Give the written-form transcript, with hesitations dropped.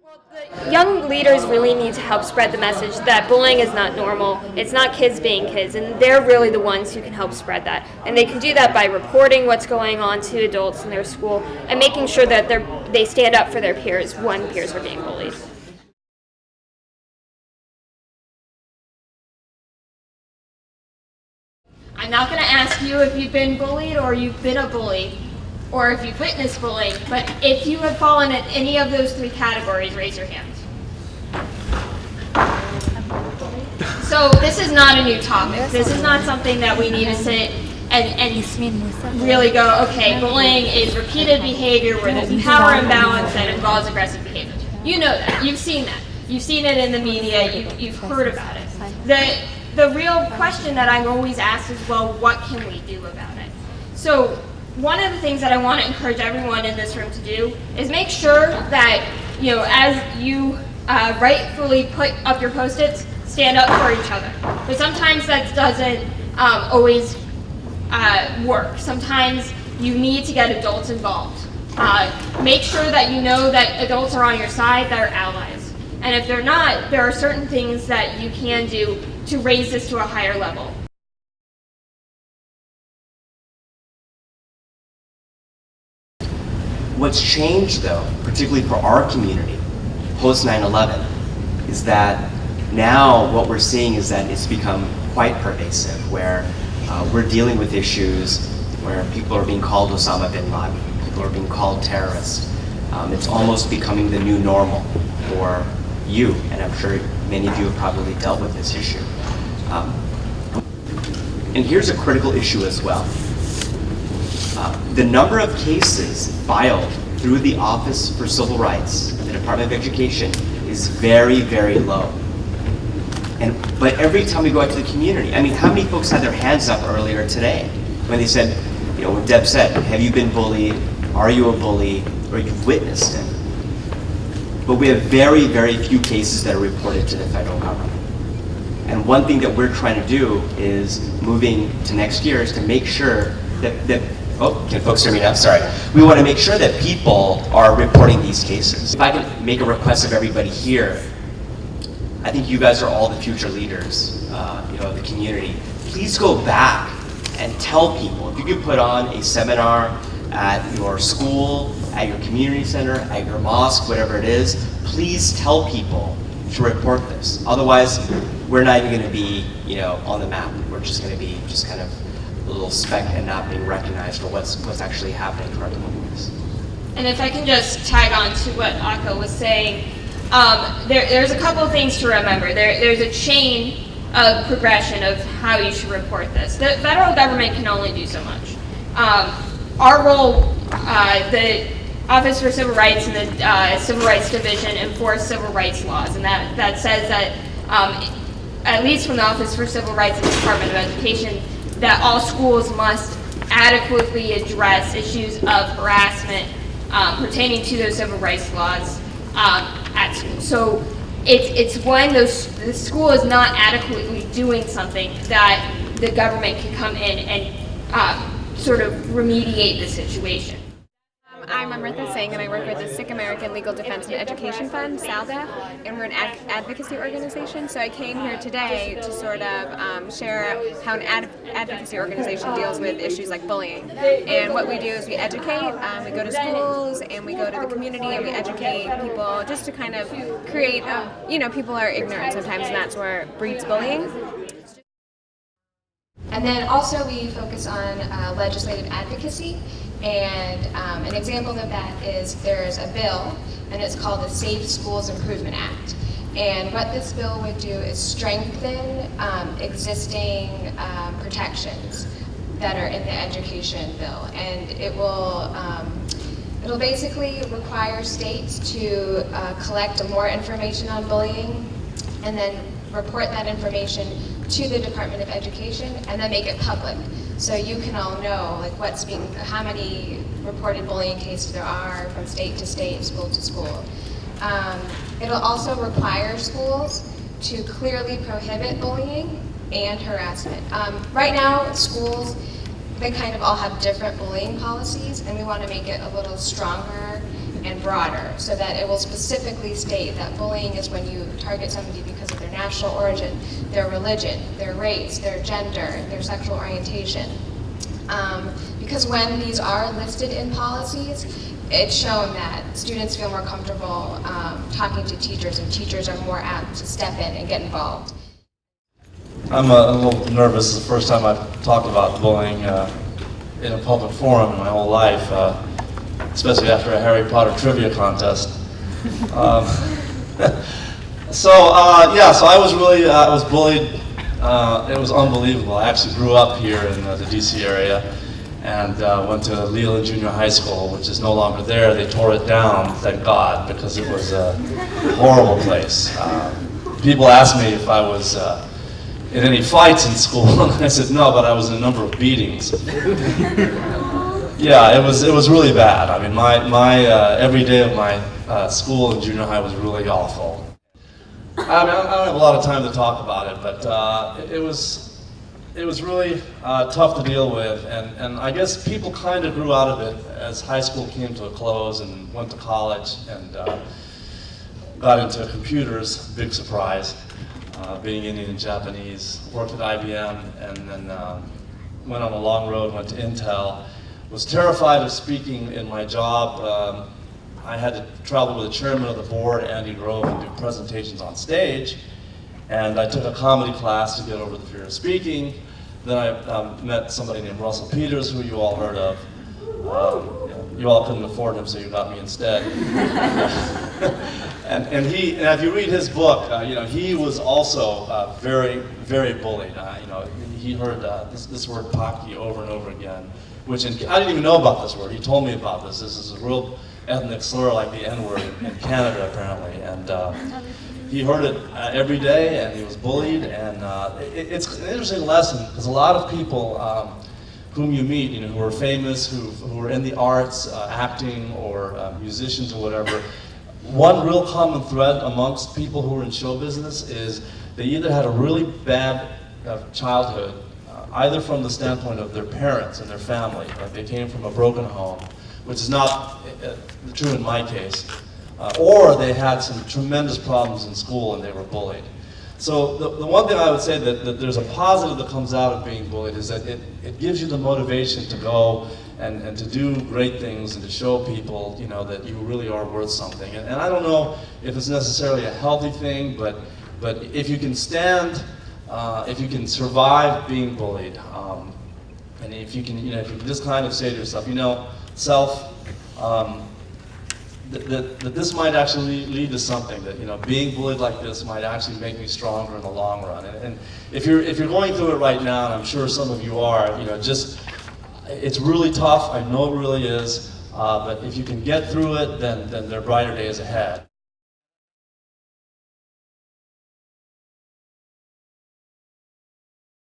The young leaders really need to help spread the message that bullying is not normal. It's not kids being kids, and they're really the ones who can help spread that. And they can do that by reporting what's going on to adults in their school and making sure that they stand up for their peers when peers are being bullied. I'm not going to ask you if you've been bullied or you've been a bully, or if you've witnessed bullying, but if you have fallen in any of those three categories, raise your hand. So this is not a new topic. This is not something that we need to sit and really go, okay, bullying is repeated behavior where there's a power imbalance that involves aggressive behavior. You know that. You've seen that. You've seen it in the media. You've heard about it. The real question that I'm always asked is, well, what can we do about it? So one of the things that I want to encourage everyone in this room to do is make sure that, as you rightfully put up your Post-its, stand up for each other. But sometimes that doesn't always work. Sometimes you need to get adults involved. Make sure that you know that adults are on your side, that are allies. And if they're not, there are certain things that you can do to raise this to a higher level. What's changed, though, particularly for our community, post 9/11, is that now what we're seeing is that it's become quite pervasive, where we're dealing with issues where people are being called Osama bin Laden, people are being called terrorists. It's almost becoming the new normal for you, and I'm sure many of you have probably dealt with this issue. And here's a critical issue as well. The number of cases filed through the Office for Civil Rights, the Department of Education, is very, very low. But every time we go out to the community, I mean, how many folks had their hands up earlier today when they said, when Deb said, have you been bullied? Are you a bully? Or you've witnessed it? But we have very, very few cases that are reported to the federal government. And one thing that we're trying to do is, moving to next year, is to make sure that can folks hear me now? Sorry. We want to make sure that people are reporting these cases. If I can make a request of everybody here, I think you guys are all the future leaders, of the community. Please go back and tell people. If you could put on a seminar at your school, at your community center, at your mosque, whatever it is, please tell people to report this. Otherwise, we're not even going to be, on the map. We're just going to be just kind of a little speck and not being recognized for what's actually happening to our communities. And if I can just tag on to what Akko was saying, there's a couple of things to remember. There's a chain of progression of how you should report this. The federal government can only do so much. Our role, the Office for Civil Rights and the Civil Rights Division enforce civil rights laws, and that says that, at least from the Office for Civil Rights and the Department of Education, that all schools must adequately address issues of harassment pertaining to those civil rights laws at school. So it's when the school is not adequately doing something that the government can come in and sort of remediate the situation. I'm Amrita Singh, and I work with the Sikh American Legal Defense and Education Fund, SALDEF, and we're an advocacy organization. So I came here today to sort of share how an advocacy organization deals with issues like bullying. And what we do is we educate, we go to schools, and we go to the community, and we educate people just to kind of create, people are ignorant sometimes, and that's where it breeds bullying. And then also we focus on legislative advocacy, and an example of that is there's a bill, and it's called the Safe Schools Improvement Act. And what this bill would do is strengthen existing protections that are in the education bill, and it'll basically require states to collect more information on bullying, and then report that information to the Department of Education, and then make it public, so you can all know how many reported bullying cases there are from state to state, school to school. It'll also require schools to clearly prohibit bullying and harassment. Right now, schools, they kind of all have different bullying policies, and we want to make it a little stronger and broader, so that it will specifically state that bullying is when you target somebody because of their national origin, their religion, their race, their gender, their sexual orientation. Because when these are listed in policies, it's shown that students feel more comfortable talking to teachers, and teachers are more apt to step in and get involved. I'm a little nervous. It's the first time I've talked about bullying in a public forum in my whole life, especially after a Harry Potter trivia contest. So I was really, I was bullied. It was unbelievable. I actually grew up here in the DC area and went to Leland Junior High School, which is no longer there. They tore it down, thank God, because it was a horrible place. People asked me if I was in any fights in school, and I said no, but I was in a number of beatings. Yeah, it was really bad. I mean, my every day of my school in junior high was really awful. I mean, I don't have a lot of time to talk about it, but it was really tough to deal with, and I guess people kind of grew out of it as high school came to a close and went to college and got into computers, big surprise, being Indian and Japanese, worked at IBM, and then went on a long road, went to Intel, was terrified of speaking in my job. I had to travel with the chairman of the board, Andy Grove, and do presentations on stage. And I took a comedy class to get over the fear of speaking. Then I met somebody named Russell Peters, who you all heard of. You all couldn't afford him, so you got me instead. and if you read his book, he was also very, very bullied. He heard this word "paki" over and over again, which I didn't even know about this word. He told me about this. This is a real ethnic slur like the N-word in Canada, apparently. And he heard it every day, and he was bullied. And it's an interesting lesson, because a lot of people whom you meet, who are famous, who are in the arts, acting, or musicians or whatever, one real common thread amongst people who are in show business is they either had a really bad childhood, either from the standpoint of their parents and their family, like they came from a broken home, which is not true in my case, or they had some tremendous problems in school and they were bullied. So the one thing I would say that there's a positive that comes out of being bullied is that it gives you the motivation to go and to do great things and to show people, that you really are worth something. And I don't know if it's necessarily a healthy thing, but if you can stand, if you can survive being bullied, and if you can, if you can just kind of say to yourself, self, that this might actually lead to something, that being bullied like this might actually make me stronger in the long run. And if you're going through it right now, and I'm sure some of you are, it's really tough. I know it really is. But if you can get through it, then there are brighter days ahead.